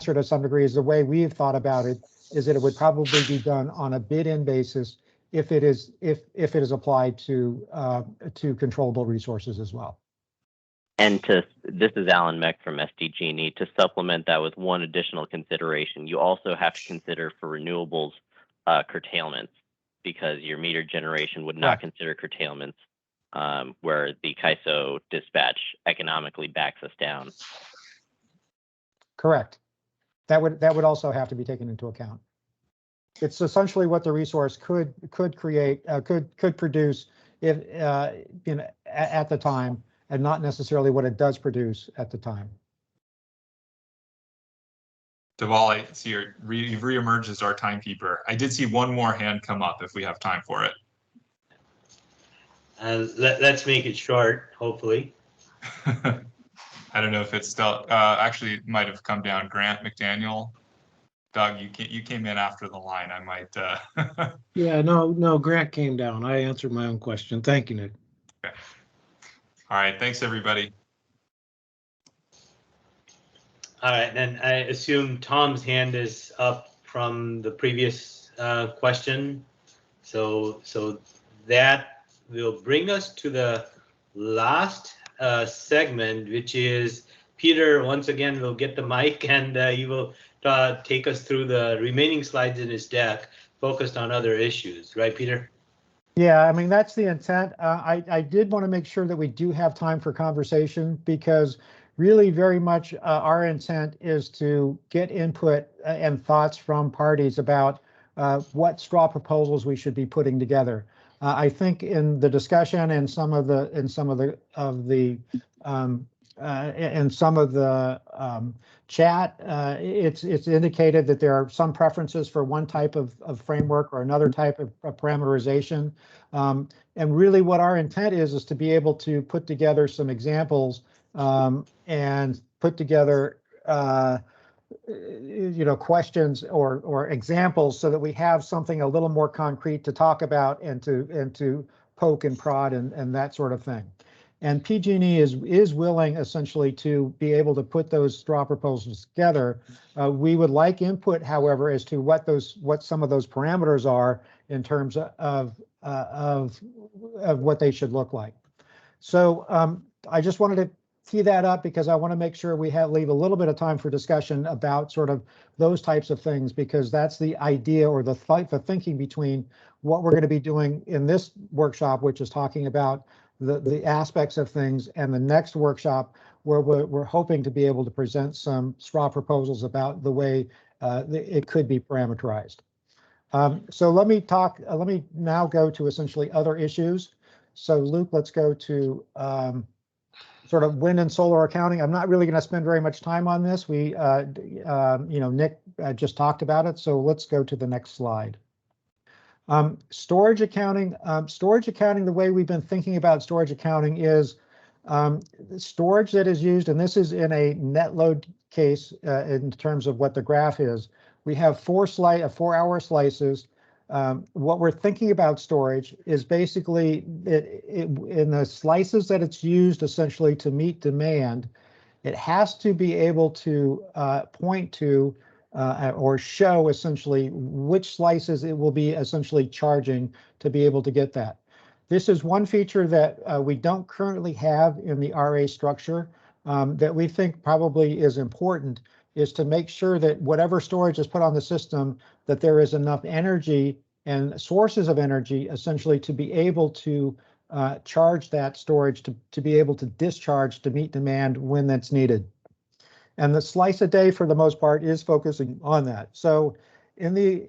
answer to some degree is the way we've thought about it is that it would probably be done on a bid-in basis if it is applied to controllable resources as well. And this is Alan Meck from SDG&E. To supplement that with one additional consideration, you also have to consider for renewables curtailments, because your meter generation would not consider curtailments where the CAISO dispatch economically backs us down. Correct. That would also have to be taken into account. It's essentially what the resource could create, could produce if at the time, and not necessarily what it does produce at the time. Deval, I see you've reemerged as our timekeeper. I did see one more hand come up if we have time for it. Let's make it short, hopefully. I don't know if it's still, actually it might have come down. Grant McDaniel. Doug, you came in after the line. I might. Yeah, no, Grant came down. I answered my own question. Thank you, Nick. Okay. All right, thanks everybody. All right, and I assume Tom's hand is up from the previous question. So that will bring us to the last segment, which is Peter. Once again, will get the mic and you will take us through the remaining slides in his deck focused on other issues. Right, Peter? Yeah, I mean, that's the intent. I did want to make sure that we do have time for conversation, because really very much our intent is to get input and thoughts from parties about what straw proposals we should be putting together. I think in the discussion and some of the chat, it's indicated that there are some preferences for one type of framework or another type of parameterization. And really what our intent is to be able to put together some examples and put together questions or examples so that we have something a little more concrete to talk about and to poke and prod and that sort of thing. And PG&E is willing essentially to be able to put those straw proposals together. We would like input, however, as to what some of those parameters are in terms of what they should look like. So I just wanted to tee that up because I want to make sure we leave a little bit of time for discussion about sort of those types of things, because that's the idea or the thinking between what we're going to be doing in this workshop, which is talking about the aspects of things, and the next workshop where we're hoping to be able to present some straw proposals about the way it could be parameterized. So let me now go to essentially other issues. So Luke, let's go to sort of wind and solar accounting. I'm not really going to spend very much time on this. Nick just talked about it. So let's go to the next slide. Storage accounting. The way we've been thinking about storage accounting is storage that is used, and this is in a net load case in terms of what the graph is. We have 4-hour slices. What we're thinking about storage is basically in the slices that it's used essentially to meet demand, it has to be able to point to or show essentially which slices it will be essentially charging to be able to get that. This is one feature that we don't currently have in the RA structure that we think probably is important, is to make sure that whatever storage is put on the system, that there is enough energy and sources of energy essentially to be able to charge that storage to be able to discharge to meet demand when that's needed. And the slice a day for the most part is focusing on that. So in the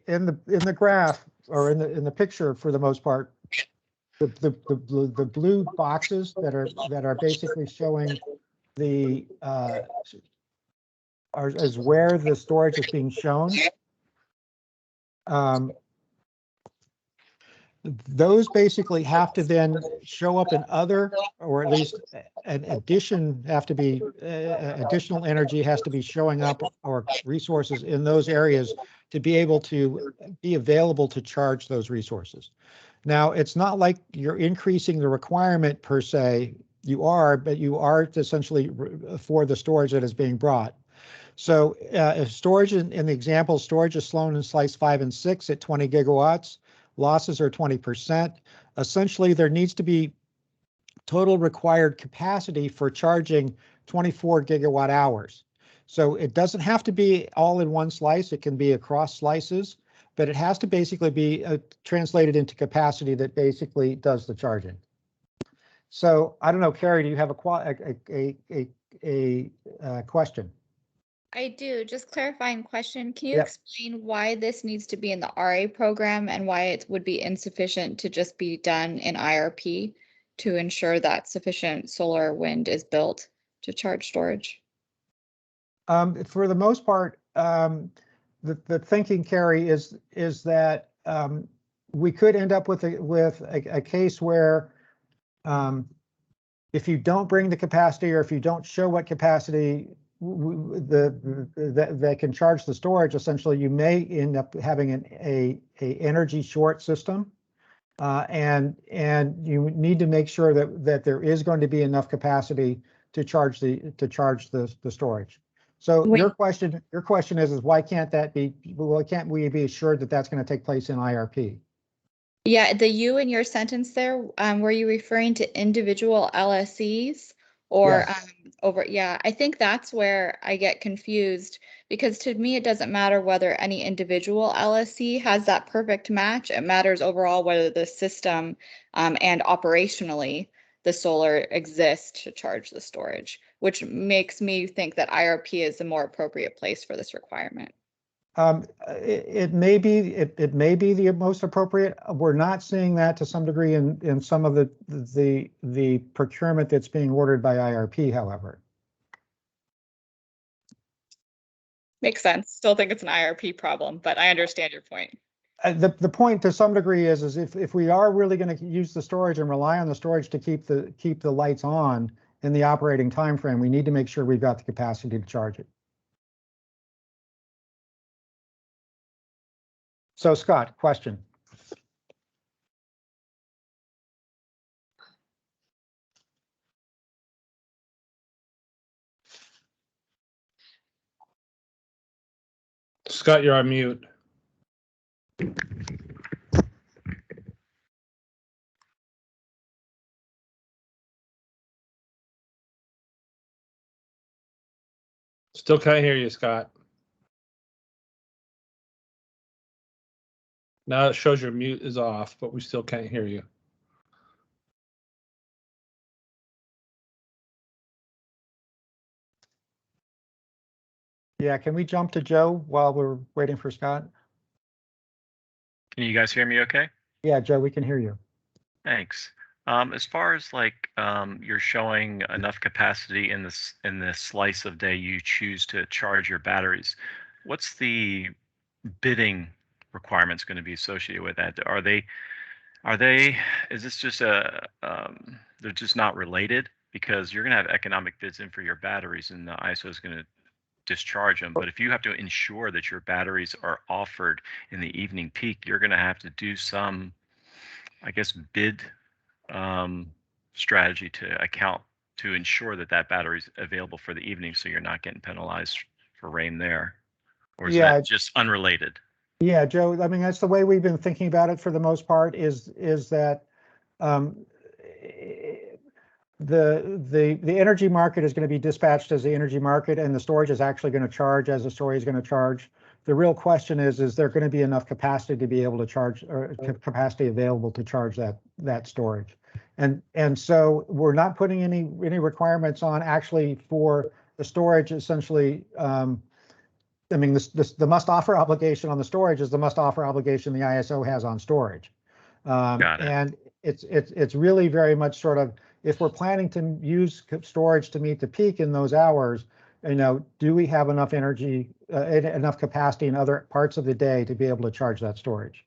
graph or in the picture for the most part, the blue boxes that are basically showing the is where the storage is being shown. Those basically have to then show up in other, or at least an addition have to be, additional energy has to be showing up, or resources in those areas to be able to be available to charge those resources. Now, it's not like you're increasing the requirement per se, but you are essentially for the storage that is being brought. So if storage in the example, storage is shown in slice 5 and 6 at 20 gigawatts. Losses are 20%. Essentially, there needs to be total required capacity for charging 24 gigawatt hours. So it doesn't have to be all in one slice. It can be across slices, but it has to basically be translated into capacity that basically does the charging. So I don't know, Carrie, do you have a question? I do. Just clarifying question. Can you Yep. explain why this needs to be in the RA program and why it would be insufficient to just be done in IRP to ensure that sufficient solar wind is built to charge storage? For the most part, the thinking, Carrie, is that we could end up with a case where if you don't bring the capacity, or if you don't show what capacity that can charge the storage, essentially you may end up having a energy short system, and you need to make sure that there is going to be enough capacity to charge the storage. So your question is why can't we be assured that that's going to take place in IRP? Yeah, the you in your sentence there, were you referring to individual LSEs or Yes. yeah, I think that's where I get confused, because to me, it doesn't matter whether any individual LSE has that perfect match. It matters overall whether the system and operationally the solar exists to charge the storage, which makes me think that IRP is the more appropriate place for this requirement. It may be the most appropriate. We're not seeing that to some degree in some of the procurement that's being ordered by IRP, however. Makes sense. Still think it's an IRP problem, but I understand your point. The point to some degree is if we are really going to use the storage and rely on the storage to keep the lights on in the operating time frame, we need to make sure we've got the capacity to charge it. So Scott, question. Scott, you're on mute. Still can't hear you, Scott. Now it shows your mute is off, but we still can't hear you. Yeah, can we jump to Joe while we're waiting for Scott? Can you guys hear me okay? Yeah, Joe, we can hear you. Thanks. As far as like you're showing enough capacity in this slice of day you choose to charge your batteries, what's the bidding requirements going to be associated with that? Is this just they're just not related? Because you're going to have economic bids in for your batteries and the ISO is going to discharge them. But if you have to ensure that your batteries are offered in the evening peak, you're going to have to do some, I guess, bid strategy to account to ensure that battery is available for the evening, so you're not getting penalized for rain there. Or is that just unrelated? Yeah, Joe, I mean, that's the way we've been thinking about it for the most part, is that the energy market is going to be dispatched as the energy market, and the storage is actually going to charge as the storage is going to charge. The real question is there going to be enough capacity to be able to charge, or capacity available to charge that storage? And so we're not putting any requirements on actually for the storage. Essentially, I mean, the must offer obligation on the storage is the must offer obligation the ISO has on storage. Got it. And it's really very much sort of, if we're planning to use storage to meet the peak in those hours, do we have enough energy, enough capacity in other parts of the day to be able to charge that storage?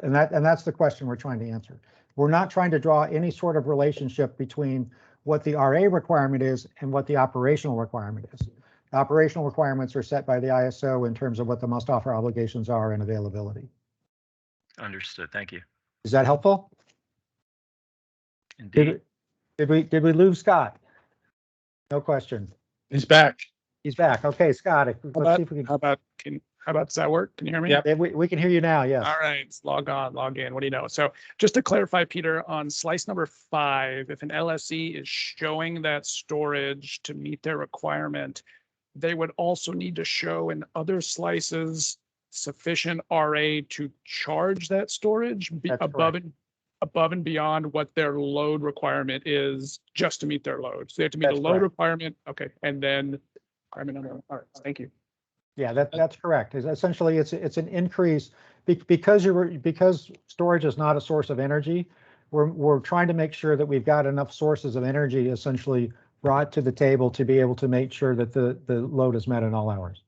And that's the question we're trying to answer. We're not trying to draw any sort of relationship between what the RA requirement is and what the operational requirement is. The operational requirements are set by the ISO in terms of what the must offer obligations are and availability. Understood. Thank you. Is that helpful? Indeed. Did we lose Scott? No question. He's back. He's back. Okay, Scott, let's see if we How about, does that work? Can you hear me? Yep. can, we can hear you now, yes. All right, log on, log in. What do you know? So just to clarify, Peter, on slice number 5, if an LSE is showing that storage to meet their requirement, they would also need to show in other slices sufficient RA to charge that storage That's above and beyond what their load requirement is just to meet their load. So they have to meet That's a load correct. requirement. Okay, and then requirement number. All right, thank you. Yeah, that's correct. Essentially, it's an increase because storage is not a source of energy. We're trying to make sure that we've got enough sources of energy essentially brought to the table to be able to make sure that the load is met in all hours.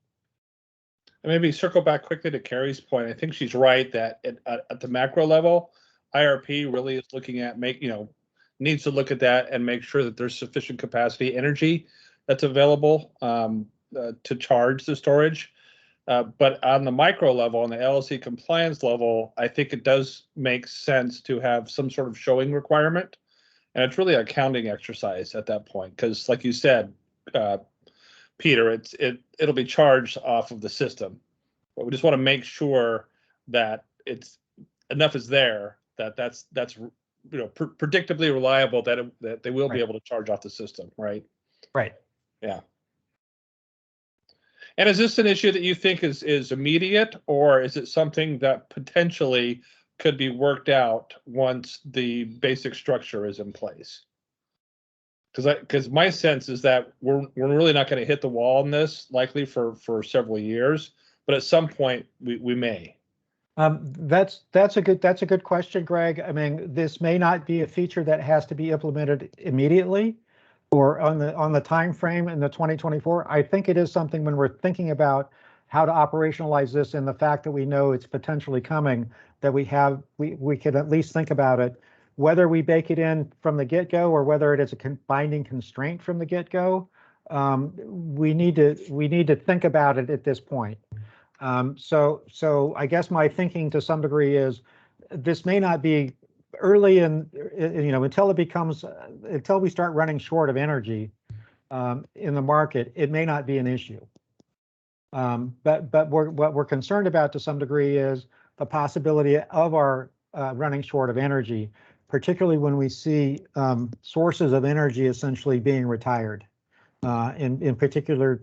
And maybe circle back quickly to Carrie's point. I think she's right that at the macro level, IRP really is looking at needs to look at that and make sure that there's sufficient capacity energy that's available to charge the storage. But on the micro level, on the LLC compliance level, I think it does make sense to have some sort of showing requirement. And it's really a counting exercise at that point, because like you said, Peter, it'll be charged off of the system. But we just want to make sure that it's enough is there that's predictably reliable that they will be able to charge off the system, right? Right. Yeah. And is this an issue that you think is immediate, or is it something that potentially could be worked out once the basic structure is in place? Because my sense is that we're really not going to hit the wall on this likely for several years, but at some point we may. That's a good question, Greg. I mean, this may not be a feature that has to be implemented immediately or on the time frame in the 2024. I think it is something when we're thinking about how to operationalize this and the fact that we know it's potentially coming, that we could at least think about it, whether we bake it in from the get-go or whether it is a binding constraint from the get-go. We need to think about it at this point. So I guess my thinking to some degree is this may not be early until we start running short of energy in the market, it may not be an issue. But what we're concerned about to some degree is the possibility of our running short of energy, particularly when we see sources of energy essentially being retired. In particular,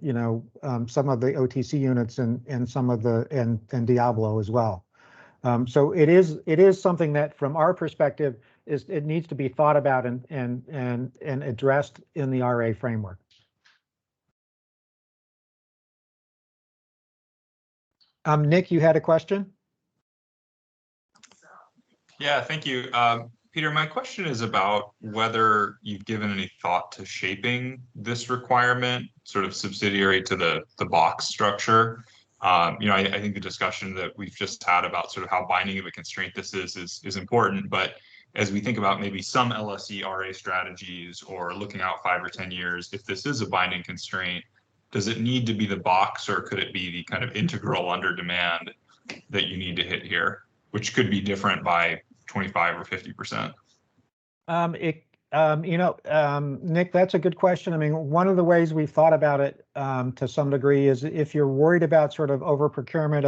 some of the OTC units and some of and Diablo as well. So it is something that, from our perspective, it needs to be thought about and addressed in the RA framework. Nick, you had a question? Yeah, thank you. Peter, my question is about whether you've given any thought to shaping this requirement, sort of subsidiary to the box structure. I think the discussion that we've just had about sort of how binding of a constraint this is important, but as we think about maybe some LSE RA strategies or looking out 5 or 10 years, if this is a binding constraint, does it need to be the box, or could it be the kind of integral under demand that you need to hit here, which could be different by 25 or 50%? Nick, that's a good question. I mean, one of the ways we've thought about it to some degree is if you're worried about sort of over procurement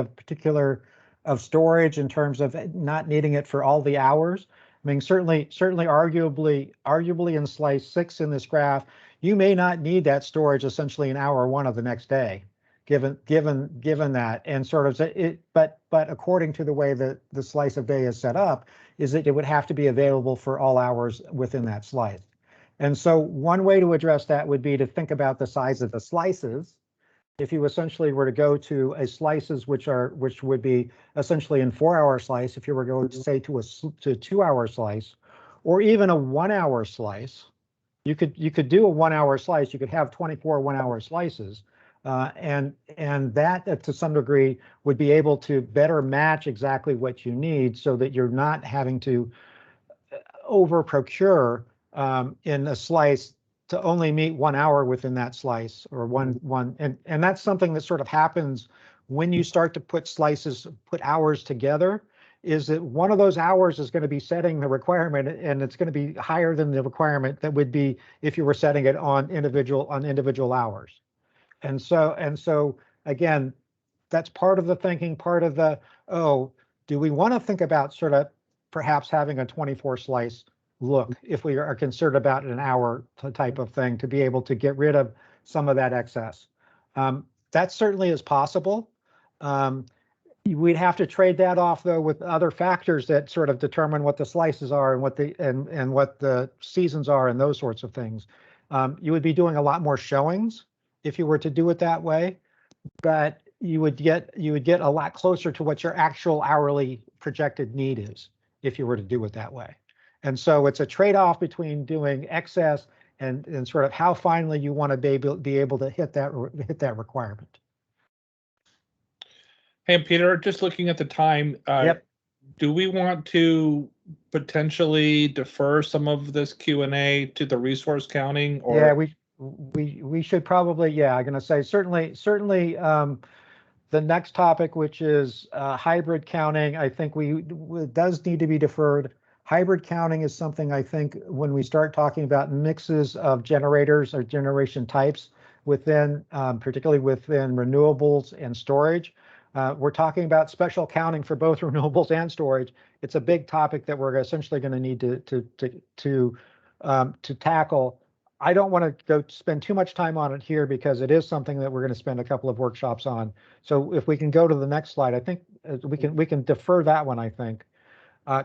of storage in terms of not needing it for all the hours. I mean, certainly arguably in slice 6 in this graph, you may not need that storage essentially in hour 1 of the next day, given that, and sort of it. But according to the way that the slice of day is set up, is that it would have to be available for all hours within that slice. And so one way to address that would be to think about the size of the slices. If you essentially were to go to a slices which would be essentially in 4-hour slice, if you were going to say to a 2-hour slice, or even a 1-hour slice, you could do a 1-hour slice. You could have 24 1-hour slices, and that to some degree would be able to better match exactly what you need, so that you're not having to over procure in a slice to only meet 1 hour within that slice, or and that's something that sort of happens when you start to put hours together, is that one of those hours is going to be setting the requirement, and it's going to be higher than the requirement that would be if you were setting it on individual hours. And so again, that's part of the thinking, part of the, oh, do we want to think about sort of perhaps having a 24 slice look if we are concerned about an hour type of thing to be able to get rid of some of that excess? That certainly is possible. We'd have to trade that off though with other factors that sort of determine what the slices are and what the and what the seasons are and those sorts of things. You would be doing a lot more showings if you were to do it that way, but you would get a lot closer to what your actual hourly projected need is if you were to do it that way. And so it's a trade-off between doing excess and sort of how finally you want to be able to hit that requirement. Hey, Peter, just looking at the time, Yep. do we want to potentially defer some of this Q&A to the resource counting? Or Yeah, we should probably, yeah, I'm going to say certainly the next topic, which is hybrid counting, I think it does need to be deferred. Hybrid counting is something I think when we start talking about mixes of generators or generation types within, particularly within renewables and storage, we're talking about special counting for both renewables and storage. It's a big topic that we're essentially going to need to tackle. I don't want to go spend too much time on it here because it is something that we're going to spend a couple of workshops on. So if we can go to the next slide, I think we can defer that one, I think.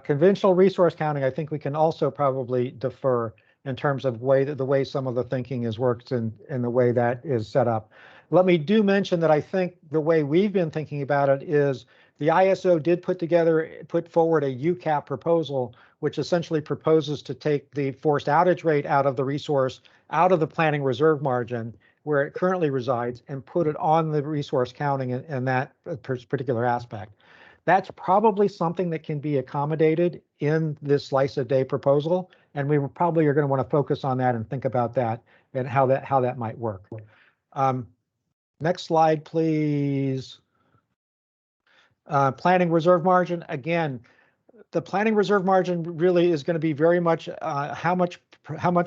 Conventional resource counting, I think we can also probably defer in terms of the way some of the thinking is worked and the way that is set up. Let me mention that I think the way we've been thinking about it is the ISO did put forward a UCAP proposal, which essentially proposes to take the forced outage rate out of the resource, out of the planning reserve margin where it currently resides, and put it on the resource counting in that particular aspect. That's probably something that can be accommodated in this slice of day proposal, and we probably are going to want to focus on that and think about that and how that might work. Next slide, please. Planning reserve margin. Again, the planning reserve margin really is going to be very much how much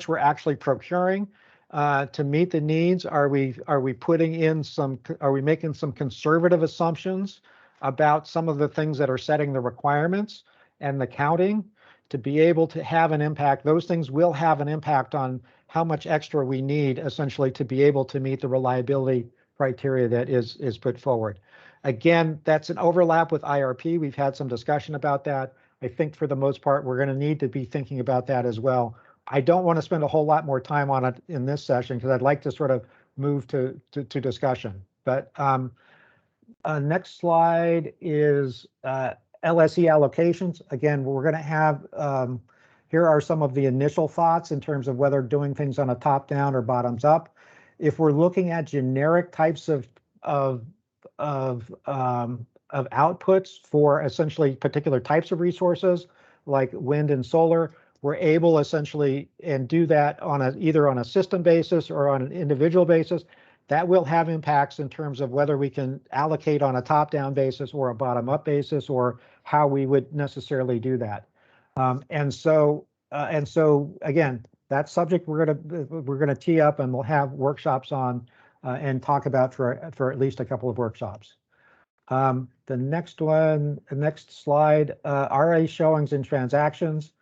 we're actually procuring to meet the needs. Are we making some conservative assumptions about some of the things that are setting the requirements and the counting to be able to have an impact? Those things will have an impact on how much extra we need essentially to be able to meet the reliability criteria that is put forward. Again, that's an overlap with IRP. We've had some discussion about that. I think for the most part, we're going to need to be thinking about that as well. I don't want to spend a whole lot more time on it in this session because I'd like to sort of move to discussion. But next slide is LSE allocations. Again, we're going to have, here are some of the initial thoughts in terms of whether doing things on a top-down or bottoms-up. If we're looking at generic types of outputs for essentially particular types of resources like wind and solar, we're able essentially and do that on either on a system basis or on an individual basis. That will have impacts in terms of whether we can allocate on a top-down basis or a bottom-up basis, or how we would necessarily do that. And so again, that subject we're gonna tee up and we'll have workshops on and talk about for at least a couple of workshops. The next slide, RA showings and transactions.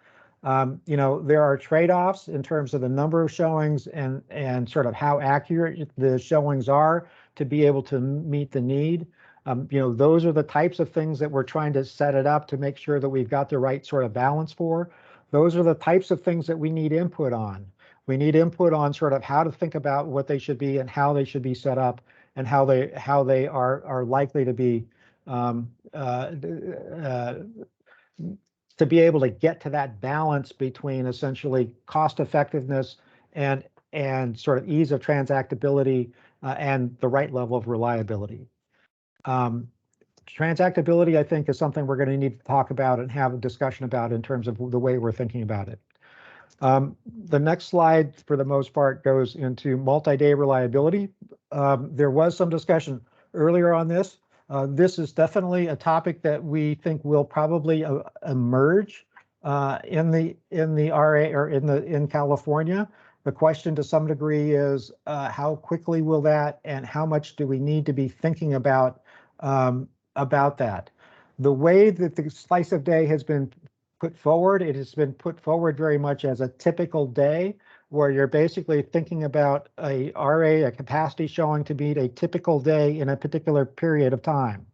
There are trade-offs in terms of the number of showings and sort of how accurate the showings are to be able to meet the need. Those are the types of things that we're trying to set it up to make sure that we've got the right sort of balance for. Those are the types of things that we need input on. We need input on sort of how to think about what they should be and how they should be set up and how they are likely to be to be able to get to that balance between essentially cost effectiveness and sort of ease of transactability and the right level of reliability. Transactability, I think, is something we're going to need to talk about and have a discussion about in terms of the way we're thinking about it. The next slide, for the most part, goes into multi-day reliability. There was some discussion earlier on this. This is definitely a topic that we think will probably emerge in the RA or in California. The question to some degree is how quickly will that, and how much do we need to be thinking about that? The way that the slice of day has been put forward, it has been put forward very much as a typical day, where you're basically thinking about a RA, a capacity showing to meet a typical day in a particular period of time.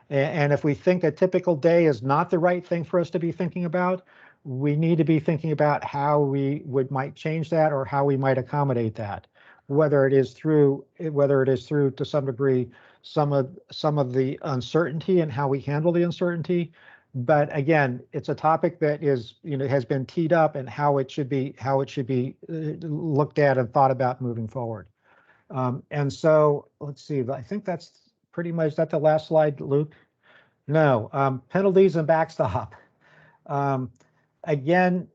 And if we think a typical day is not the right thing for us to be thinking about, we need to be thinking about how we might change that, or how we might accommodate that, whether it is through to some degree some of the uncertainty and how we handle the uncertainty. But again, it's a topic that is, has been teed up, and how it should be looked at and thought about moving forward. And so let's see, I think that's pretty much, that the last slide, Luke? No, penalties and backstop. Again,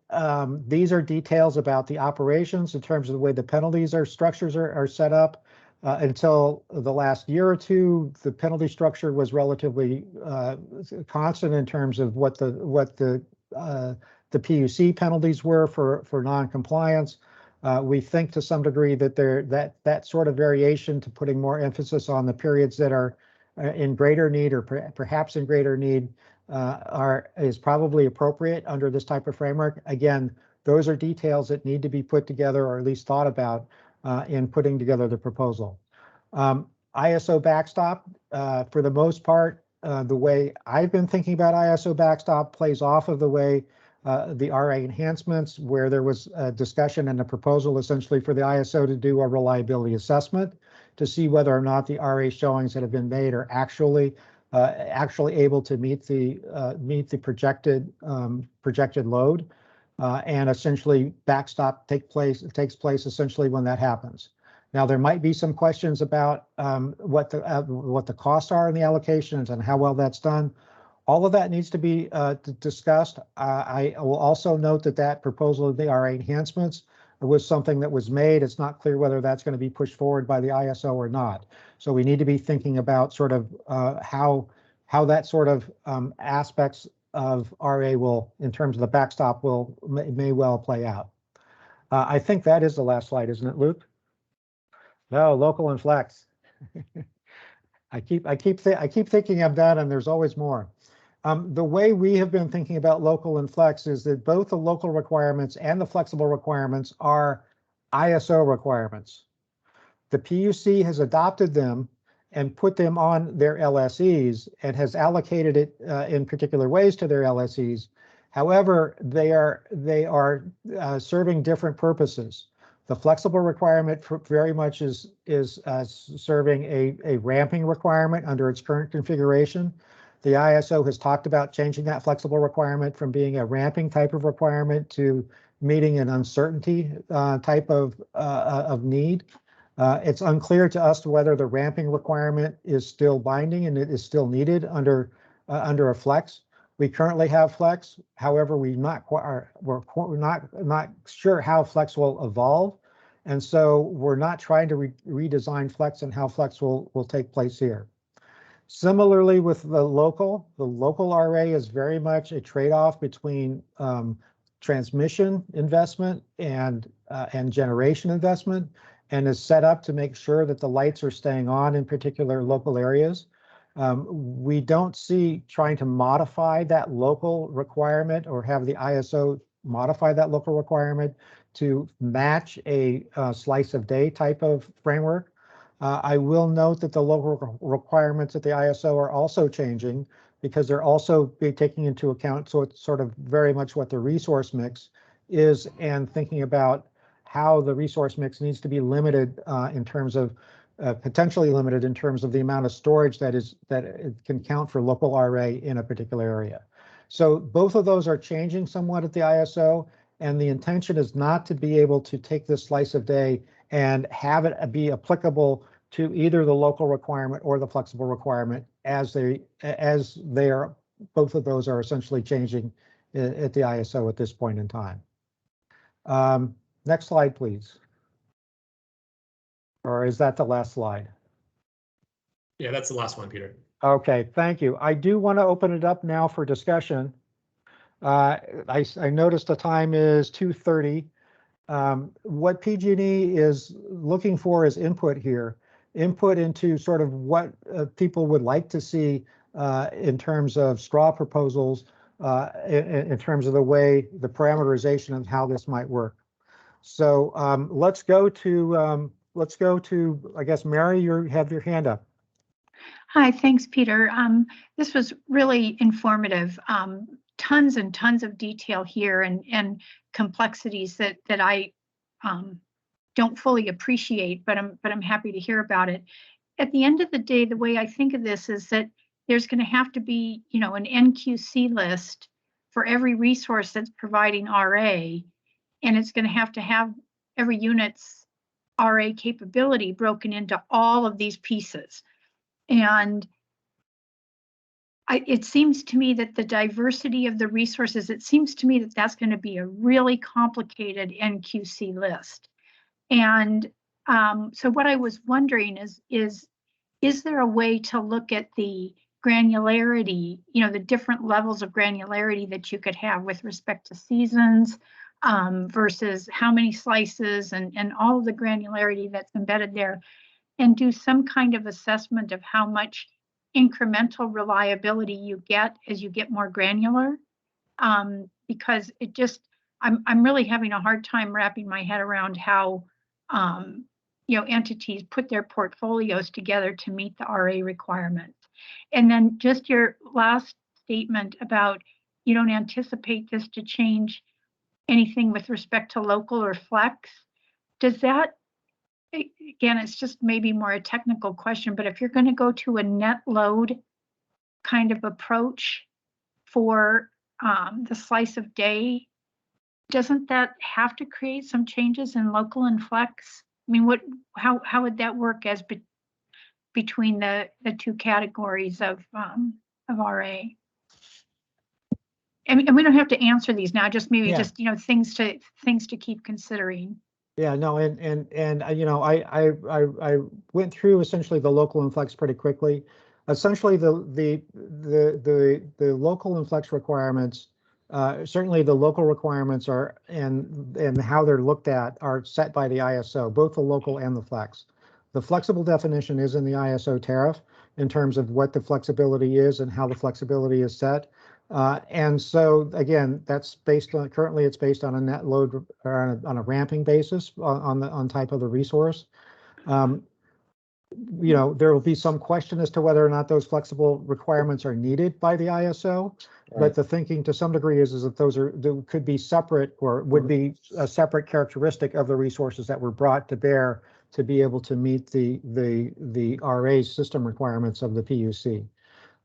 these are details about the operations in terms of the way the penalties structures are set up. Until the last year or two, the penalty structure was relatively constant in terms of what the PUC penalties were for non-compliance. We think to some degree that that sort of variation to putting more emphasis on the periods that are in greater need, or perhaps in greater need, is probably appropriate under this type of framework. Again, those are details that need to be put together, or at least thought about in putting together the proposal. ISO backstop, for the most part, the way I've been thinking about ISO backstop plays off of the way the RA enhancements, where there was a discussion and a proposal essentially for the ISO to do a reliability assessment to see whether or not the RA showings that have been made are actually able to meet the projected load, and essentially backstop takes place essentially when that happens. Now, there might be some questions about what the costs are in the allocations and how well that's done. All of that needs to be discussed. I will also note that proposal of the RA enhancements was something that was made. It's not clear whether that's going to be pushed forward by the ISO or not. So we need to be thinking about sort of how that sort of aspects of RA will, in terms of the backstop, may well play out. I think that is the last slide, isn't it, Luke? No, local and flex. I keep thinking I'm done, and there's always more. The way we have been thinking about local and flex is that both the local requirements and the flexible requirements are ISO requirements. The PUC has adopted them and put them on their LSEs, and has allocated it in particular ways to their LSEs. However, they are serving different purposes. The flexible requirement very much is serving a ramping requirement under its current configuration. The ISO has talked about changing that flexible requirement from being a ramping type of requirement to meeting an uncertainty type of need. It's unclear to us whether the ramping requirement is still binding and it is still needed under a flex. We currently have flex. However, we're not sure how flex will evolve, and so we're not trying to redesign flex and how flex will take place here. Similarly, with the local RA is very much a trade-off between transmission investment and generation investment, and is set up to make sure that the lights are staying on in particular local areas. We don't see trying to modify that local requirement, or have the ISO modify that local requirement to match a slice of day type of framework. I will note that the local requirements at the ISO are also changing, because they're also taking into account, so it's sort of very much what the resource mix is, and thinking about how the resource mix needs to be limited in terms of potentially limited in terms of the amount of storage that it can count for local RA in a particular area. So both of those are changing somewhat at the ISO, and the intention is not to be able to take this slice of day and have it be applicable to either the local requirement or the flexible requirement, as they are, both of those are essentially changing at the ISO at this point in time. Next slide, please. Or is that the last slide? Yeah, that's the last one, Peter. Okay, thank you. I do want to open it up now for discussion. I noticed the time is 2:30. what PG&E is looking for is input here, input into sort of what people would like to see in terms of straw proposals, in terms of the way the parameterization of how this might work. So let's go to, I guess, Mary, you have your hand up. Hi, thanks, Peter. This was really informative. Tons and tons of detail here and complexities that I don't fully appreciate, but I'm happy to hear about it. At the end of the day, the way I think of this is that there's going to have to be, an NQC list for every resource that's providing RA, and it's going to have every unit's RA capability broken into all of these pieces. And it seems to me that the diversity of the resources, it seems to me that that's going to be a really complicated NQC list. And so what I was wondering is there a way to look at the granularity, the different levels of granularity that you could have with respect to seasons versus how many slices and all of the granularity that's embedded there, and do some kind of assessment of how much incremental reliability you get as you get more granular? Because I'm really having a hard time wrapping my head around how entities put their portfolios together to meet the RA requirements. And then just your last statement about you don't anticipate this to change anything with respect to local or flex. Does that, again, it's just maybe more a technical question, but if you're going to go to a net load kind of approach for the slice of day, doesn't that have to create some changes in local and flex? I mean, how would that work as between the two categories of RA? And we don't have to answer these now, just maybe just things to keep considering. Yeah, no, and I went through essentially the local and flex pretty quickly. Essentially, the local and flex requirements, certainly the local requirements are and how they're looked at are set by the ISO, both the local and the flex. The flexible definition is in the ISO tariff in terms of what the flexibility is and how the flexibility is set. And so again, that's based on, currently it's based on a net load or on a ramping basis on type of the resource. There will be some question as to whether or not those flexible requirements are needed by the ISO, right. But the thinking to some degree is that they could be separate or would be a separate characteristic of the resources that were brought to bear to be able to meet the RA system requirements of the PUC.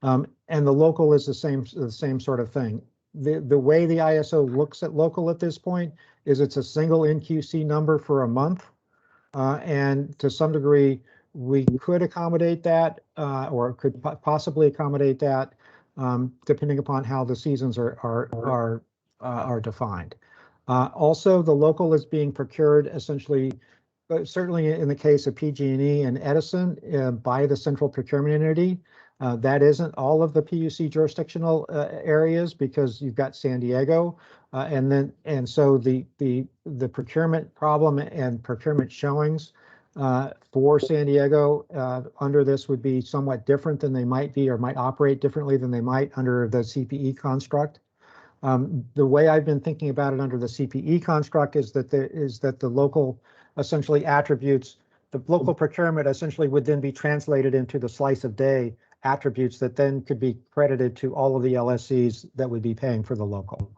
And the local is the same sort of thing. The way the ISO looks at local at this point is it's a single NQC number for a month, and to some degree we could accommodate that or could possibly accommodate that depending upon how the seasons are defined. Also, the local is being procured essentially, certainly in the case of PG&E and Edison, by the central procurement entity. That isn't all of the PUC jurisdictional areas because you've got San Diego, and so the procurement problem and procurement showings for San Diego under this would be somewhat different than they might be, or might operate differently than they might under the CPE construct. The way I've been thinking about it under the CPE construct is that the local essentially attributes, the local procurement essentially would then be translated into the slice of day attributes that then could be credited to all of the LSCs that would be paying for the local,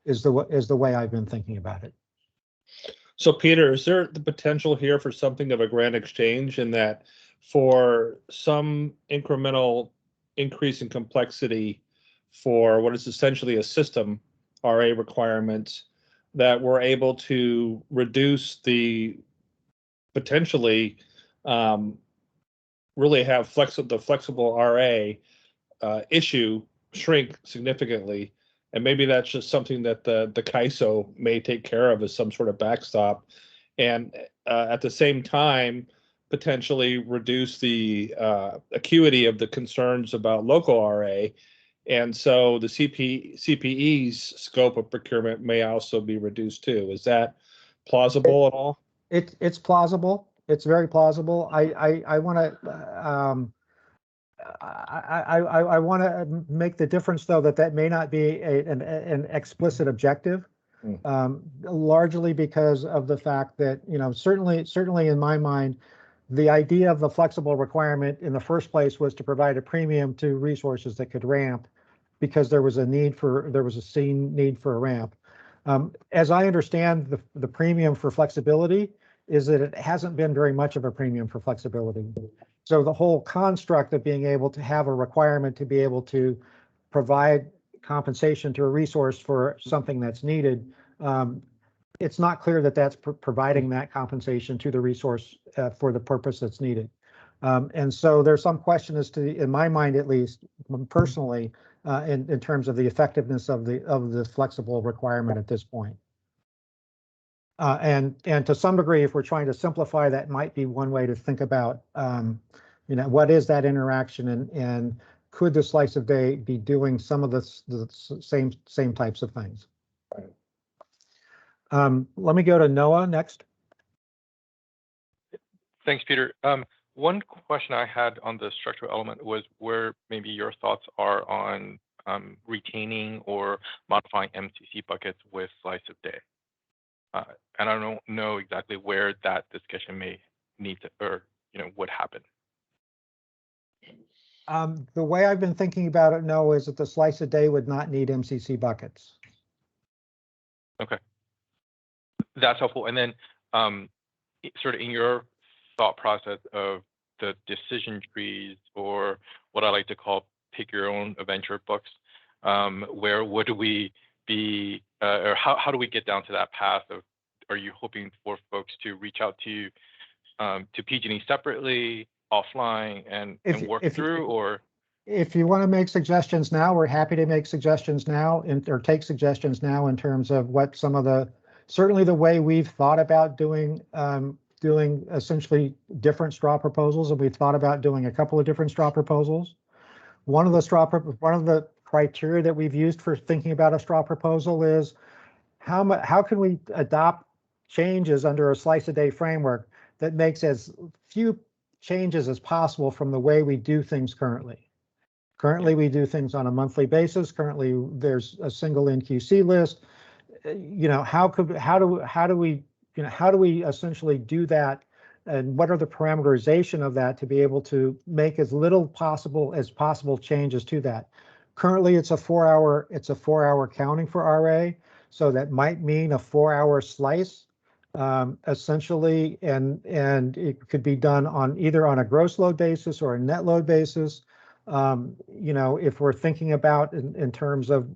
is the way I've been thinking about it. So Peter, is there the potential here for something of a grand exchange in that for some incremental increase in complexity for what is essentially a system RA requirements, that we're able to reduce the potentially really have the flexible RA issue shrink significantly, and maybe that's just something that the CAISO may take care of as some sort of backstop, and at the same time potentially reduce the acuity of the concerns about local RA, and so the CPE's scope of procurement may also be reduced too. Is that plausible at all? It's plausible. It's very plausible. I want to I want to make the difference, though, that may not be an explicit objective, largely because of the fact that, you know, certainly in my mind, the idea of the flexible requirement in the first place was to provide a premium to resources that could ramp, because there was a seen need for a ramp. As I understand, the premium for flexibility is that it hasn't been very much of a premium for flexibility. So the whole construct of being able to have a requirement to be able to provide compensation to a resource for something that's needed, it's not clear that that's providing that compensation to the resource for the purpose that's needed. And so there's some question as to, in my mind at least, personally, in terms of the effectiveness of the flexible requirement at this point. And to some degree, if we're trying to simplify, that might be one way to think about, you know, what is that interaction, and could the slice of day be doing some of the same types of things? Right. Let me go to Noah next. Thanks, Peter. One question I had on the structural element was where maybe your thoughts are on retaining or modifying MCC buckets with slice of day. And I don't know exactly where that discussion may need to, or, you know, would happen. The way I've been thinking about it, Noah, is that the slice of day would not need MCC buckets. Okay, that's helpful. And then sort of in your thought process of the decision trees, or what I like to call pick your own adventure books, where would we be, or how do we get down to that path of, are you hoping for folks to reach out to PG&E separately, offline, and work through, or? If you want to make suggestions now, we're happy to make suggestions now, or take suggestions now in terms of what some of the, certainly the way we've thought about doing essentially different straw proposals, and we've thought about doing a couple of different straw proposals. One of the criteria that we've used for thinking about a straw proposal is how can we adopt changes under a slice a day framework that makes as few changes as possible from the way we do things currently. Currently, we do things on a monthly basis. Currently, there's a single NQC list. You know, how do we essentially do that, and what are the parameterization of that to be able to make as little possible changes to that? Currently, it's a 4-hour counting for RA, so that might mean a 4-hour slice, essentially, and it could be done on either on a gross load basis or a net load basis. You know, if we're thinking about in terms of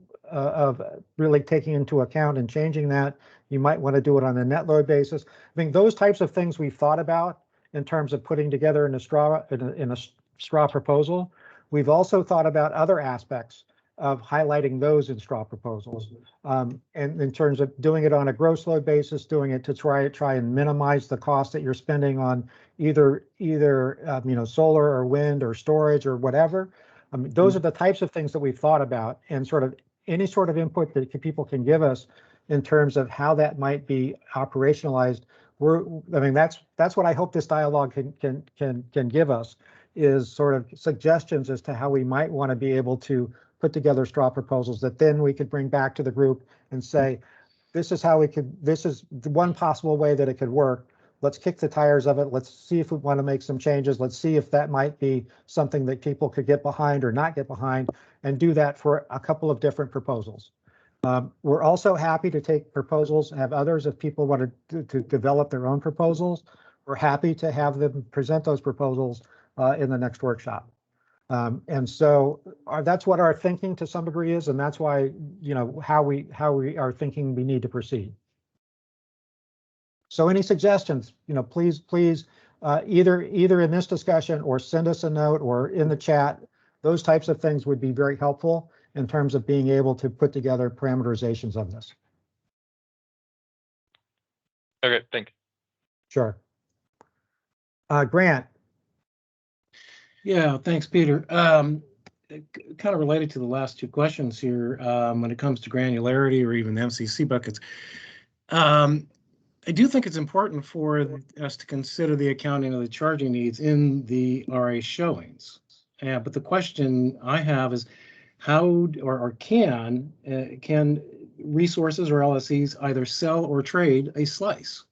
really taking into account and changing that, you might want to do it on a net load basis. I mean, those types of things we've thought about in terms of putting together in a straw proposal. We've also thought about other aspects of highlighting those in straw proposals, and in terms of doing it on a gross load basis, doing it to try and minimize the cost that you're spending on either you know, solar or wind or storage or whatever. Those are the types of things that we've thought about, and sort of any sort of input that people can give us in terms of how that might be operationalized. I mean, that's what I hope this dialogue can give us, is sort of suggestions as to how we might want to be able to put together straw proposals that then we could bring back to the group and say, this is the one possible way that it could work. Let's kick the tires of it. Let's see if we want to make some changes. Let's see if that might be something that people could get behind or not get behind, and do that for a couple of different proposals. We're also happy to take proposals, have others, if people want to develop their own proposals. We're happy to have them present those proposals in the next workshop. And so that's what our thinking to some degree is, and that's why, you know, how we are thinking we need to proceed. So any suggestions, you know, please either in this discussion or send us a note or in the chat. Those types of things would be very helpful in terms of being able to put together parameterizations of this. Okay, thanks. Sure. Grant. Yeah, thanks, Peter. Kind of related to the last two questions here, when it comes to granularity or even MCC buckets. I do think it's important for us to consider the accounting of the charging needs in the RA showings. But the question I have is how or can resources or LSEs either sell or trade a slice?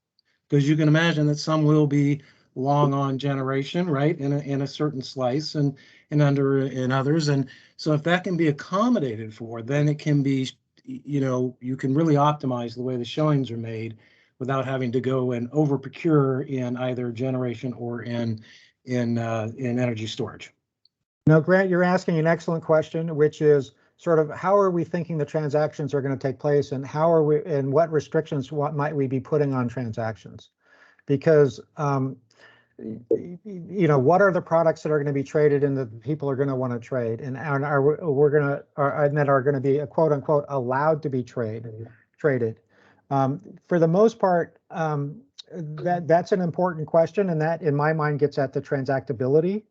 Because you can imagine that some will be long on generation, right, in a certain slice and under in others. And so if that can be accommodated for, then it can be, you can really optimize the way the showings are made without having to go and over procure in either generation or in energy storage. Now, Grant, you're asking an excellent question, which is sort of how are we thinking the transactions are going to take place, and how are we, and what restrictions, what might we be putting on transactions? Because what are the products that are going to be traded and that people are going to want to trade, and we're going to, and that are going to be quote unquote allowed to be traded. For the most part, that's an important question, and that in my mind gets at the transactability.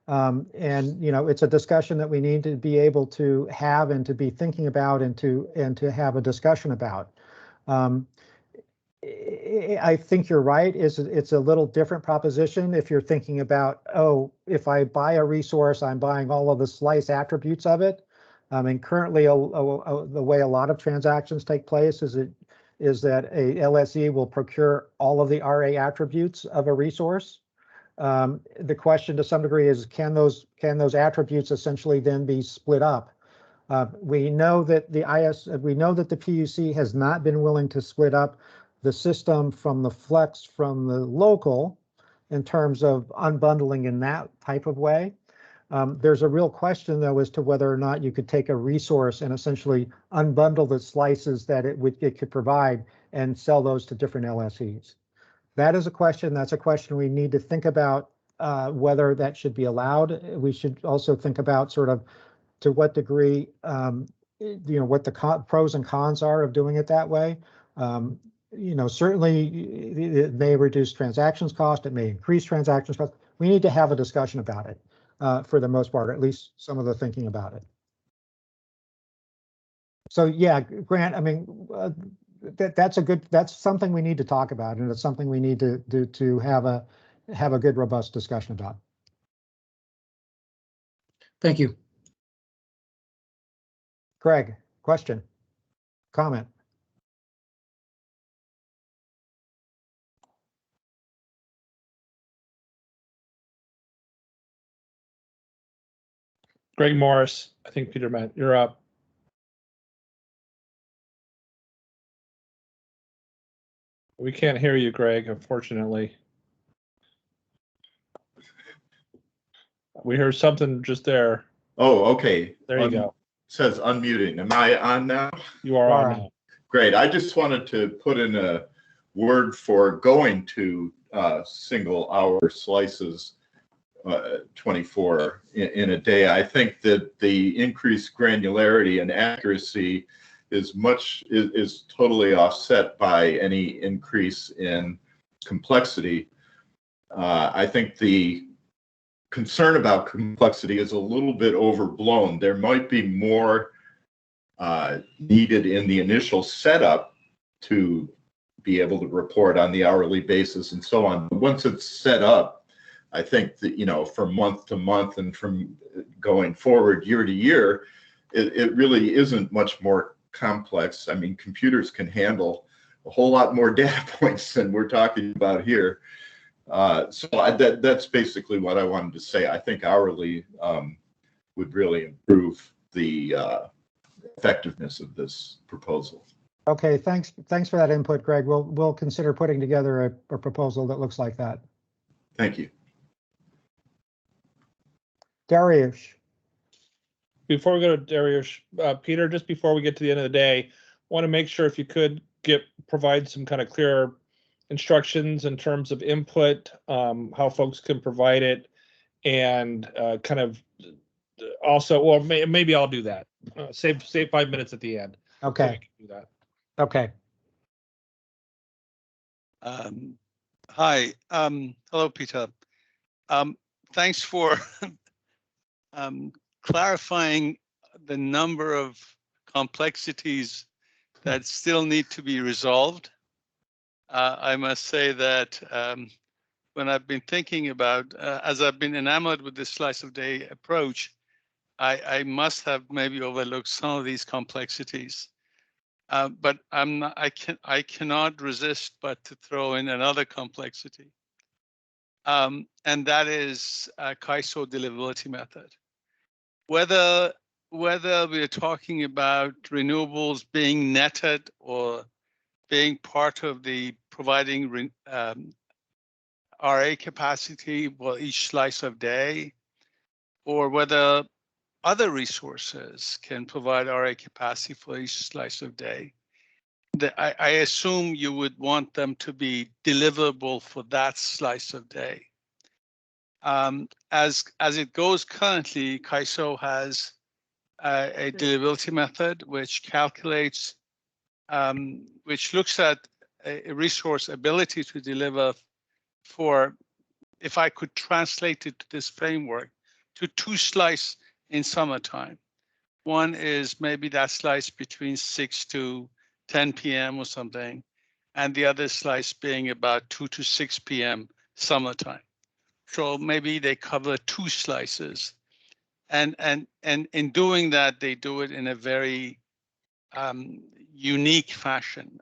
And it's a discussion that we need to be able to have and to be thinking about and to have a discussion about. I think you're right. It's a little different proposition if you're thinking about, oh, if I buy a resource, I'm buying all of the slice attributes of it. And currently, the way a lot of transactions take place is that a LSE will procure all of the RA attributes of a resource. The question to some degree is, can those attributes essentially then be split up? We know that the PUC has not been willing to split up the system from the flex from the local in terms of unbundling in that type of way. There's a real question, though, as to whether or not you could take a resource and essentially unbundle the slices that it could provide and sell those to different LSEs. That is a question. That's a question we need to think about whether that should be allowed. We should also think about sort of to what degree, what the pros and cons are of doing it that way. Certainly it may reduce transactions cost. It may increase transactions cost. We need to have a discussion about it for the most part, or at least some of the thinking about it. So yeah, Grant, I mean, that's something we need to talk about, and it's something we need to have a good, robust discussion about. Thank you. Craig, question, comment? Greg Morris, I think Peter meant, you're up. We can't hear you, Greg, unfortunately. We heard something just there. Oh, okay. There you go. Says unmuting. Am I on now? You are on now. Great. I just wanted to put in a word for going to single hour slices 24 in a day. I think that the increased granularity and accuracy is totally offset by any increase in complexity. I think the concern about complexity is a little bit overblown. There might be more needed in the initial setup to be able to report on the hourly basis and so on. But once it's set up, I think that, from month to month and from going forward year to year, it really isn't much more complex. I mean, computers can handle a whole lot more data points than we're talking about here. So that's basically what I wanted to say. I think hourly would really improve the effectiveness of this proposal. Okay, thanks for that input, Greg. We'll consider putting together a proposal that looks like that. Thank you. Darius. Before we go to Darius, Peter, just before we get to the end of the day, want to make sure if you could provide some kind of clear instructions in terms of input, how folks can provide it, and kind of also, well, maybe I'll do that. Save 5 minutes at the end. Okay. So we can do that. Okay. Hi. Hello, Peter. Thanks for clarifying the number of complexities that still need to be resolved. I must say that when I've been thinking about, as I've been enamored with this slice of day approach, I must have maybe overlooked some of these complexities. But I'm not, I cannot resist but to throw in another complexity. And that is CAISO deliverability method. Whether we're talking about renewables being netted or being part of the providing RA capacity for each slice of day, or whether other resources can provide RA capacity for each slice of day, I assume you would want them to be deliverable for that slice of day. As it goes currently, CAISO has a deliverability method which calculates, which looks at a resource ability to deliver for, if I could translate it to this framework, to 2 slice in summertime. One is maybe that slice between 6 to 10 p.m. or something, and the other slice being about 2 to 6 p.m. summertime. So maybe they cover 2 slices. And in doing that, they do it in a very unique fashion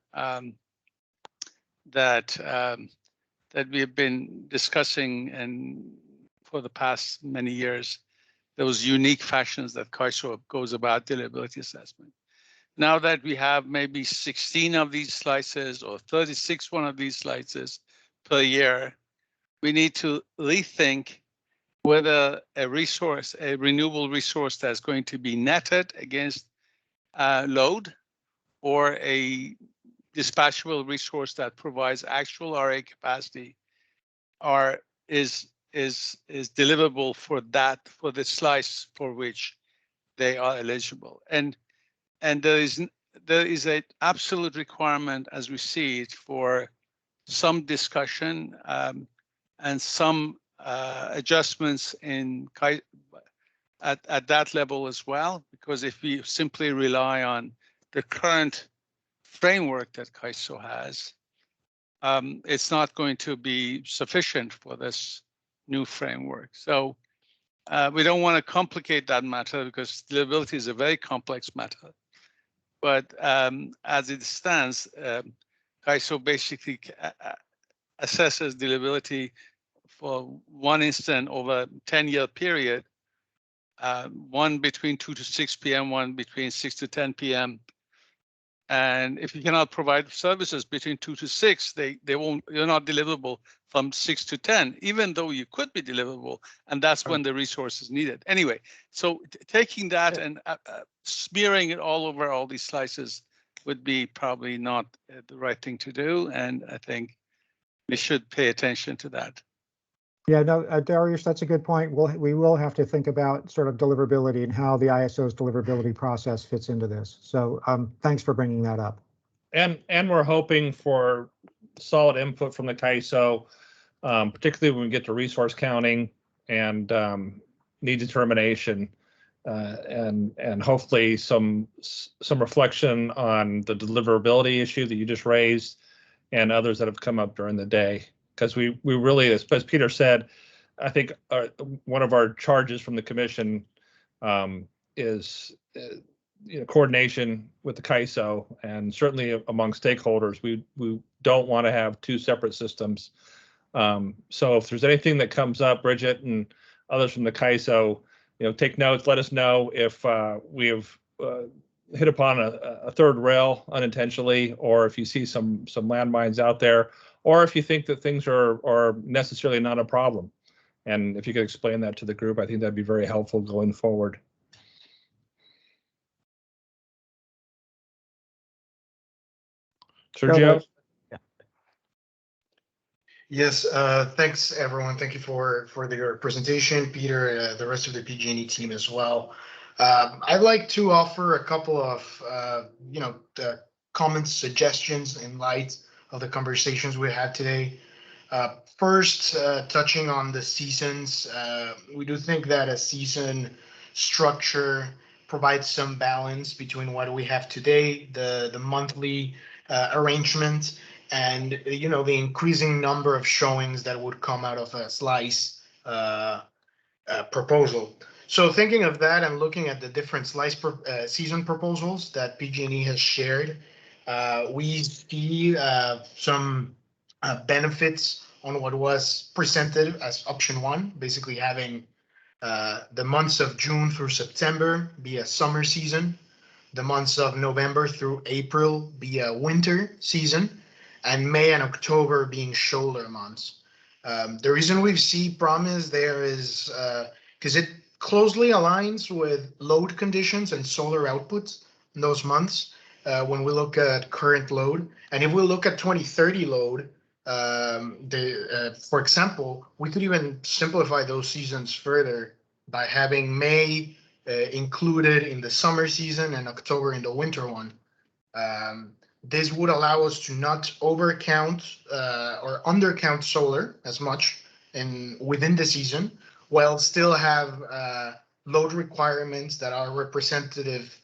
that we have been discussing and for the past many years, those unique fashions that CAISO goes about deliverability assessment. Now that we have maybe 16 of these slices or 36 one of these slices per year, we need to rethink whether a resource, a renewable resource that's going to be netted against load, or a dispatchable resource that provides actual RA capacity, is deliverable for the slice for which they are eligible. And there is an absolute requirement, as we see it, for some discussion and some adjustments at that level as well, because if we simply rely on the current framework that CAISO has, it's not going to be sufficient for this new framework. So we don't want to complicate that matter because deliverability is a very complex matter. But as it stands, CAISO basically assesses deliverability for one instant over a 10-year period, one between 2 to 6 p.m., one between 6 to 10 p.m. And if you cannot provide services between 2 to 6, you're not deliverable from 6 to 10, even though you could be deliverable, and that's when the resource is needed. Anyway, so taking that and smearing it all over all these slices would be probably not the right thing to do, and I think we should pay attention to that. Yeah, no, Darius, that's a good point. We will have to think about sort of deliverability and how the ISO's deliverability process fits into this. So thanks for bringing that up. And we're hoping for solid input from the CAISO, particularly when we get to resource counting and need determination, and hopefully some reflection on the deliverability issue that you just raised and others that have come up during the day. Because we really, as Peter said, I think one of our charges from the commission is coordination with the CAISO, and certainly among stakeholders. We don't want to have 2 separate systems. So if there's anything that comes up, Bridget and others from the CAISO, take notes. Let us know if we have hit upon a third rail unintentionally, or if you see some landmines out there, or if you think that things are necessarily not a problem. And if you could explain that to the group, I think that'd be very helpful going forward. Sergio? Yes, thanks everyone. Thank you for your presentation, Peter, the rest of the PG&E team as well. I'd like to offer a couple of comments, suggestions in light of the conversations we had today. First, touching on the seasons, we do think that a season structure provides some balance between what we have today, the monthly arrangement, and the increasing number of showings that would come out of a slice proposal. So thinking of that and looking at the different season proposals that PG&E has shared, we see some benefits on what was presented as option one, basically having the months of June through September be a summer season, the months of November through April be a winter season, and May and October being shoulder months. The reason we see promise there is because it closely aligns with load conditions and solar outputs in those months when we look at current load. And if we look at 2030 load, for example, we could even simplify those seasons further by having May included in the summer season and October in the winter one. This would allow us to not overcount or undercount solar as much within the season, while still have load requirements that are representative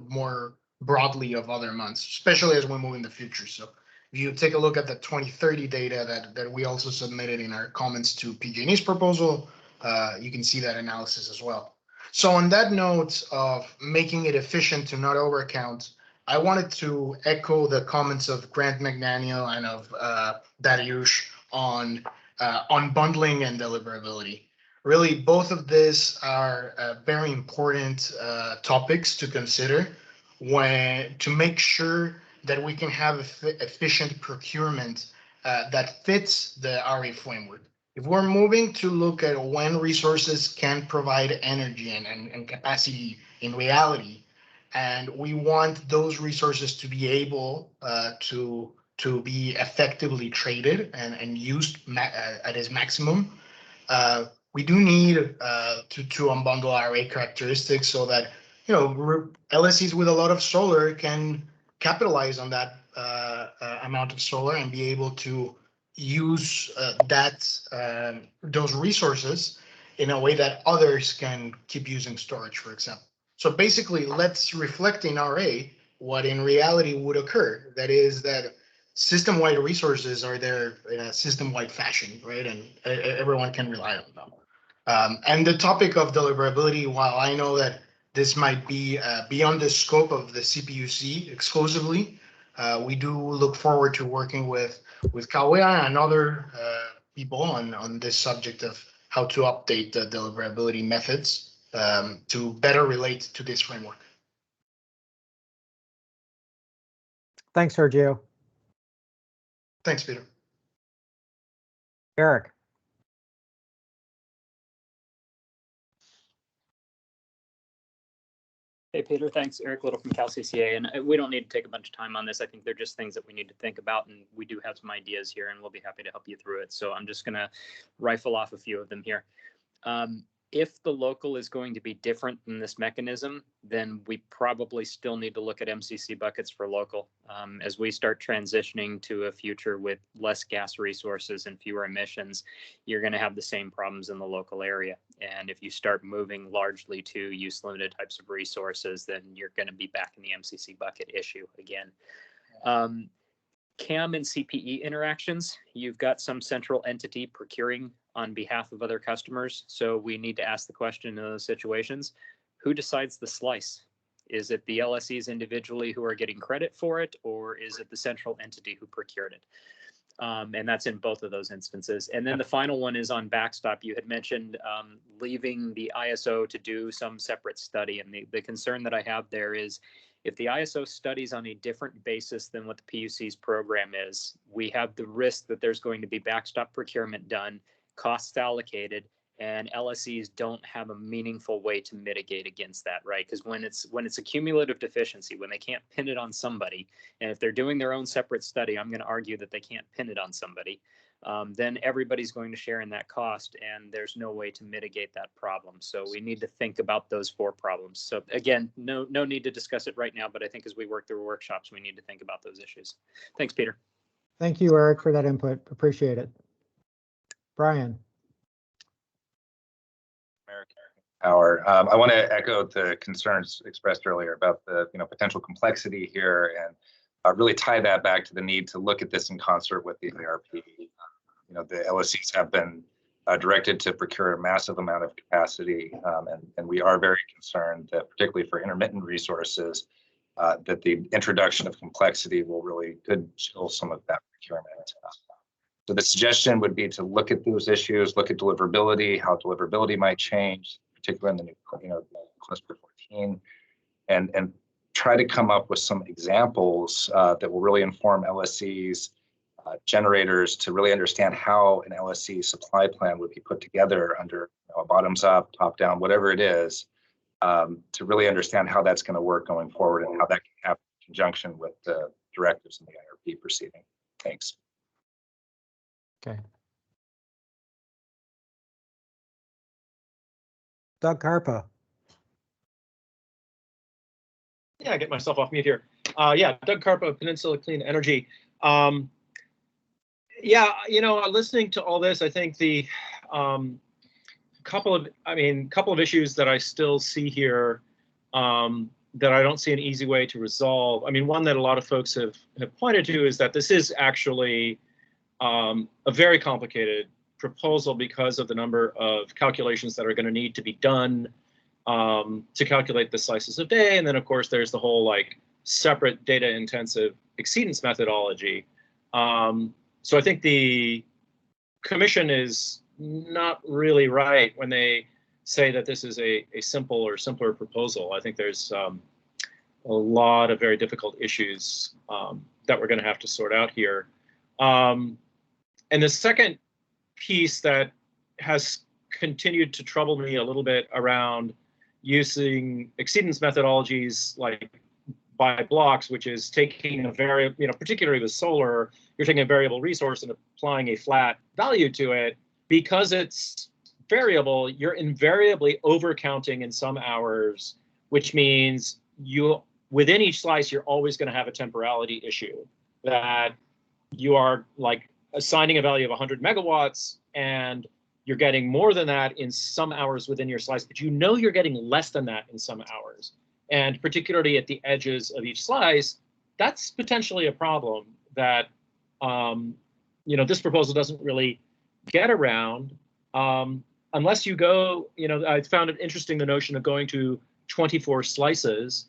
more broadly of other months, especially as we move in the future. So if you take a look at the 2030 data that we also submitted in our comments to PG&E's proposal, you can see that analysis as well. So on that note of making it efficient to not overcount, I wanted to echo the comments of Grant McDaniel and of Dariush on unbundling and deliverability. Really, both of these are very important topics to consider to make sure that we can have efficient procurement that fits the RA framework. If we're moving to look at when resources can provide energy and capacity in reality, and we want those resources to be able to be effectively traded and used at its maximum, we do need to unbundle RA characteristics so that LSEs with a lot of solar can capitalize on that amount of solar and be able to use those resources in a way that others can keep using storage, for example. So basically, let's reflect in RA what in reality would occur. That is that system-wide resources are there in a system-wide fashion, right? And everyone can rely on them. And the topic of deliverability, while I know that this might be beyond the scope of the CPUC exclusively, we do look forward to working with Kawea and other people on this subject of how to update the deliverability methods to better relate to this framework. Thanks, Sergio. Thanks, Peter. Eric. Hey, Peter, thanks. Eric Little from Cal CCA. And we don't need to take a bunch of time on this. I think they're just things that we need to think about. And we do have some ideas here, and we'll be happy to help you through it. So I'm just going to rifle off a few of them here. If the local is going to be different than this mechanism, then we probably still need to look at MCC buckets for local. As we start transitioning to a future with less gas resources and fewer emissions, you're going to have the same problems in the local area. And if you start moving largely to use limited types of resources, then you're going to be back in the MCC bucket issue again. CAM and CPE interactions, you've got some central entity procuring on behalf of other customers. So we need to ask the question in those situations, who decides the slice? Is it the LSEs individually who are getting credit for it, or is it the central entity who procured it? And that's in both of those instances. And then the final one is on backstop. You had mentioned leaving the ISO to do some separate study. And the concern that I have there is if the ISO studies on a different basis than what the PUC's program is, we have the risk that there's going to be backstop procurement done, costs allocated, and LSEs don't have a meaningful way to mitigate against that, right? Because when it's a cumulative deficiency, when they can't pin it on somebody, and if they're doing their own separate study, I'm going to argue that they can't pin it on somebody, then everybody's going to share in that cost, and there's no way to mitigate that problem. So we need to think about those four problems. So again, no need to discuss it right now, but I think as we work through workshops, we need to think about those issues. Thanks, Peter. Thank you, Eric, for that input. Appreciate it. Brian. Power. I want to echo the concerns expressed earlier about the potential complexity here and really tie that back to the need to look at this in concert with the IRP. The LSCs have been directed to procure a massive amount of capacity, and we are very concerned that, particularly for intermittent resources, that the introduction of complexity could chill some of that procurement. So the suggestion would be to look at those issues, look at deliverability, how deliverability might change, particularly in the new, cluster 14, and try to come up with some examples that will really inform LSCs, generators, to really understand how an LSC supply plan would be put together under a bottoms up, top down, whatever it is, to really understand how that's going to work going forward and how that can happen in conjunction with the directives in the IRP proceeding. Thanks. Okay. Doug Carpa. Yeah, get myself off mute here. Yeah, Doug Carpa, Peninsula Clean Energy. Yeah, listening to all this, I think the couple of issues that I still see here that I don't see an easy way to resolve. I mean, one that a lot of folks have pointed to is that this is actually a very complicated proposal because of the number of calculations that are going to need to be done to calculate the slices of day. And then, of course, there's the whole separate data intensive exceedance methodology. So I think the commission is not really right when they say that this is a simple or simpler proposal. I think there's a lot of very difficult issues that we're going to have to sort out here. And the second piece that has continued to trouble me a little bit around using exceedance methodologies like by blocks, which is taking a variable, particularly with solar, you're taking a variable resource and applying a flat value to it. Because it's variable, you're invariably overcounting in some hours, which means within each slice, you're always going to have a temporality issue, that you are assigning a value of 100 megawatts and you're getting more than that in some hours within your slice, but you're getting less than that in some hours. And particularly at the edges of each slice, that's potentially a problem that this proposal doesn't really get around unless you go, I found it interesting, the notion of going to 24 slices,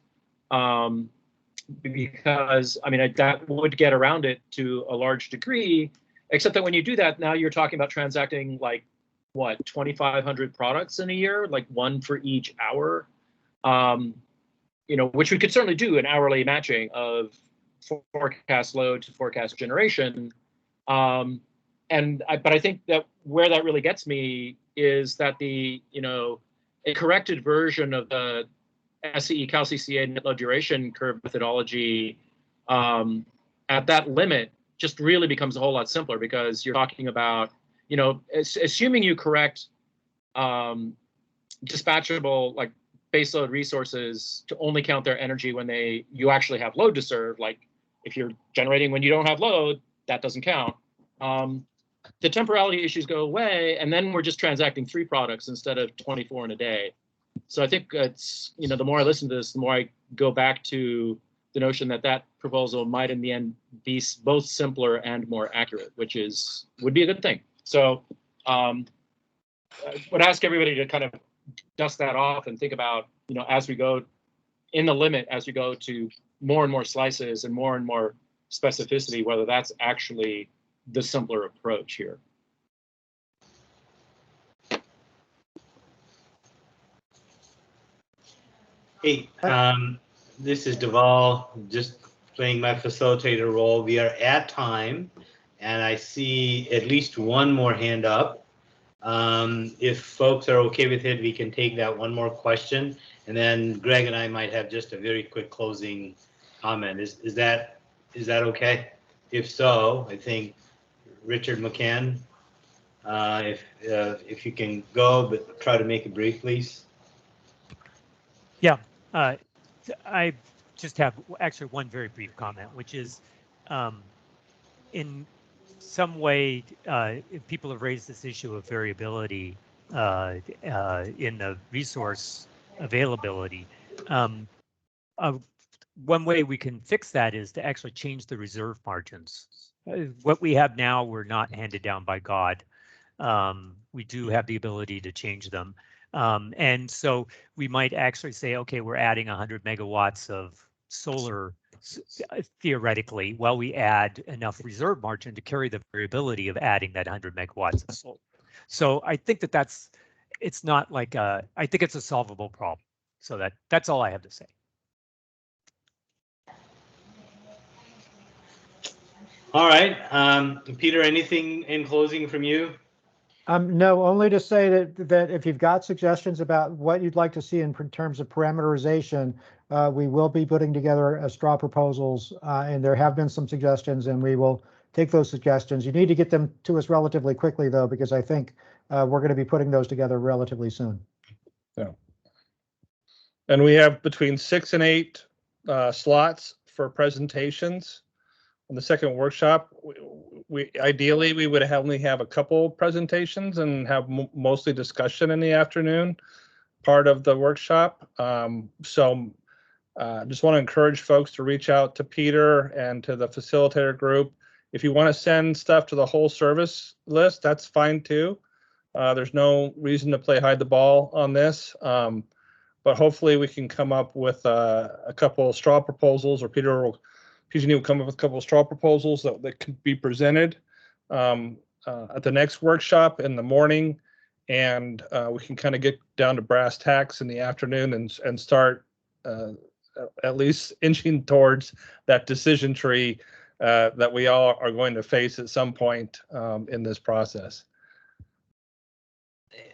because that would get around it to a large degree, except that when you do that, now you're talking about transacting 2,500 products in a year, one for each hour, which we could certainly do an hourly matching of forecast load to forecast generation. But I think that where that really gets me is that a corrected version of the SCE CalCCA net load duration curve methodology at that limit just really becomes a whole lot simpler, because you're talking about, assuming you correct dispatchable baseload resources to only count their energy when you actually have load to serve. If you're generating when you don't have load, that doesn't count. The temporality issues go away, and then we're just transacting 3 products instead of 24 in a day. So I think it's, the more I listen to this, the more I go back to the notion that proposal might in the end be both simpler and more accurate, which would be a good thing. So I would ask everybody to kind of dust that off and think about, as we go in the limit, as we go to more and more slices and more specificity, whether that's actually the simpler approach here. Hey, this is Deval, just playing my facilitator role. We are at time, and I see at least one more hand up. If folks are okay with it, we can take that one more question, and then Greg and I might have just a very quick closing comment. Is that okay? If so, I think Richard McCann, if you can go, but try to make it brief, please. Yeah, I just have actually one very brief comment, which is in some way, people have raised this issue of variability in the resource availability. one way we can fix that is to actually change the reserve margins. What we have now, we're not handed down by God. We do have the ability to change them. And so we might actually say, okay, we're adding 100 megawatts of solar theoretically, while we add enough reserve margin to carry the variability of adding that 100 megawatts of solar. So I think it's not like I think it's a solvable problem. So that's all I have to say. All right, Peter, anything in closing from you? No, only to say that if you've got suggestions about what you'd like to see in terms of parameterization, we will be putting together straw proposals, and there have been some suggestions, and we will take those suggestions. You need to get them to us relatively quickly, though, because I think we're going to be putting those together relatively soon. Yeah. And we have between 6 and 8 slots for presentations. In the second workshop, we ideally we would only have a couple presentations and have mostly discussion in the afternoon part of the workshop. So just want to encourage folks to reach out to Peter and to the facilitator group. If you want to send stuff to the whole service list, that's fine too. There's no reason to play hide the ball on this, but hopefully we can come up with a couple of straw proposals, or PG&E will come up with a couple of straw proposals that can be presented at the next workshop in the morning, and we can kind of get down to brass tacks in the afternoon and start at least inching towards that decision tree that we all are going to face at some point in this process.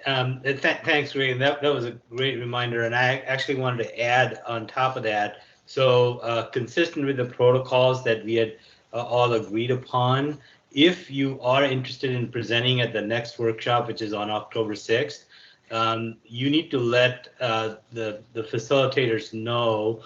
Thanks, Ray. That was a great reminder, and I actually wanted to add on top of that. So consistent with the protocols that we had all agreed upon, if you are interested in presenting at the next workshop, which is on October 6th, you need to let the facilitators know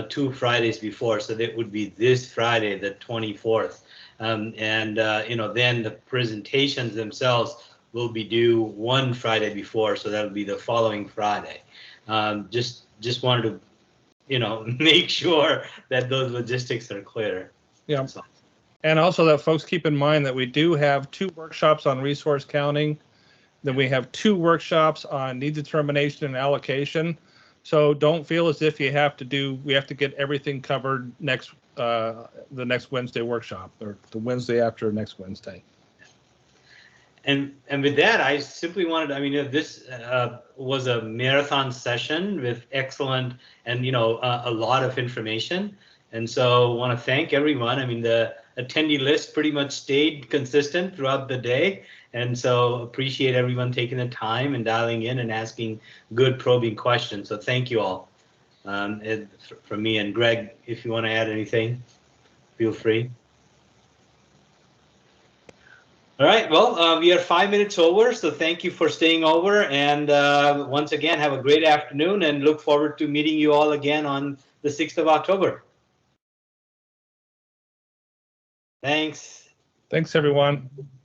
2 Fridays before. So that would be this Friday, the 24th. Then the presentations themselves will be due 1 Friday before. So that'll be the following Friday. Just wanted to make sure that those logistics are clear. Yeah. And also that folks keep in mind that we do have 2 workshops on resource counting. Then we have 2 workshops on need determination and allocation. So don't feel as if we have to get everything covered the next Wednesday workshop, or the Wednesday after next Wednesday. And with that, I simply wanted, this was a marathon session with excellent and, a lot of information. And so I want to thank everyone. The attendee list pretty much stayed consistent throughout the day. And so appreciate everyone taking the time and dialing in and asking good probing questions. So thank you all. From me and Greg, if you want to add anything, feel free. All right, well, we are 5 minutes over, so thank you for staying over. And once again, have a great afternoon and look forward to meeting you all again on the 6th of October. Thanks. Thanks, everyone.